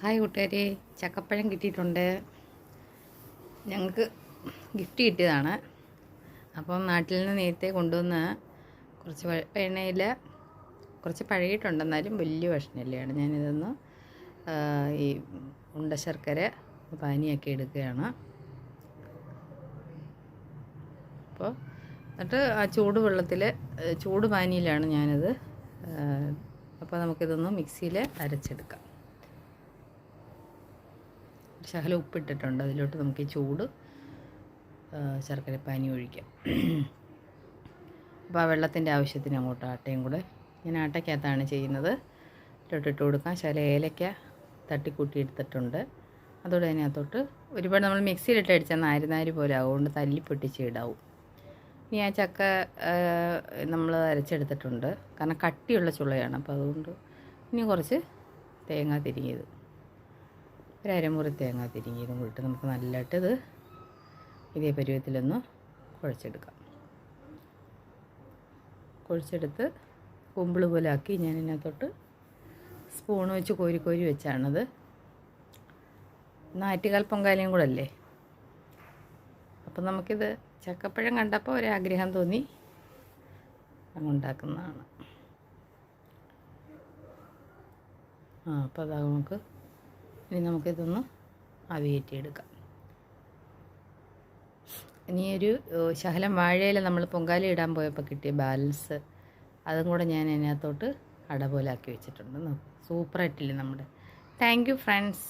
Hi കൂട്ടുകാരെ, ചക്കപ്പഴം കിട്ടിയിട്ടുണ്ട്. ഞങ്ങൾക്ക് ഗിഫ്റ്റ് കിട്ടിയതാണ്. അപ്പം നാട്ടിൽ നിന്ന് നേരത്തെ കൊണ്ടുവന്ന് കുറച്ച് എണ്ണയിൽ കുറച്ച് പഴകിയിട്ടുണ്ട്, എന്നാലും വലിയ കഷ്ണല്ലാണ്. ഞാനിതൊന്ന് ഈ ഉണ്ട ശർക്കര പാനിയാക്കി എടുക്കുകയാണ്. അപ്പോൾ എന്നിട്ട് ആ ചൂട് വെള്ളത്തിൽ ചൂട് പാനിയിലാണ് ഞാനത്. അപ്പോൾ നമുക്കിതൊന്ന് മിക്സിയിൽ അരച്ചെടുക്കാം. ശകലം ഉപ്പിട്ടിട്ടുണ്ട്, അതിലോട്ട് നമുക്ക് ഈ ചൂട് ശർക്കരപ്പാനി ഒഴിക്കാം. അപ്പോൾ ആ വെള്ളത്തിൻ്റെ ആവശ്യത്തിന് അങ്ങോട്ട് ആട്ടയും കൂടെ ഞാൻ ആട്ടയ്ക്കകത്താണ് ചെയ്യുന്നത്. ഇട്ട് കൊടുക്കാം. ശകലം ഏലക്ക തട്ടിക്കൂട്ടി എടുത്തിട്ടുണ്ട്, അതോടെ അതിനകത്തോട്ട് ഒരുപാട് നമ്മൾ മിക്സിയിലിട്ട് അടിച്ചാൽ നാര് പോലെ ആവുകൊണ്ട് തല്ലി പൊട്ടിച്ച് ഇടാവും. ഇനി ആ ചക്ക നമ്മൾ അരച്ചെടുത്തിട്ടുണ്ട്, കാരണം കട്ടിയുള്ള ചുളയാണ്. അപ്പോൾ അതുകൊണ്ട് ഇനി കുറച്ച് തേങ്ങ തിരിങ്ങിയത്, ഒരു അരമുറി തേങ്ങ തിരിങ്ങിയതും കൂടിയിട്ട് നമുക്ക് നല്ലതായിട്ട് ഇത് ഇതേ പരുവത്തിലൊന്ന് കുഴച്ചെടുക്കാം. കുഴച്ചെടുത്ത് കുമ്പിള് പോലെ ആക്കി ഞാൻ ഇതിനകത്തോട്ട് സ്പൂൺ വെച്ച് കോരി വെച്ചാണത്. ആറ്റുകാൽ പൊങ്കാലയും കൂടെ അല്ലേ, അപ്പം നമുക്കിത് ചക്കപ്പഴം കണ്ടപ്പോൾ ഒരാഗ്രഹം തോന്നി അങ്ങുണ്ടാക്കുന്നതാണ്. അപ്പോൾ അതാ ഇനി നമുക്കിതൊന്ന് അവിയേറ്റിയെടുക്കാം. ഇനി ഒരു ശകലം വാഴയില നമ്മൾ പൊങ്കാല ഇടാൻ പോയപ്പോൾ കിട്ടിയ ബാലൻസ് അതും കൂടെ ഞാൻ അതിനകത്തോട്ട് അട പോലെ ആക്കി വെച്ചിട്ടുണ്ട്. സൂപ്പറായിട്ടില്ലേ നമ്മുടെ. Thank you friends.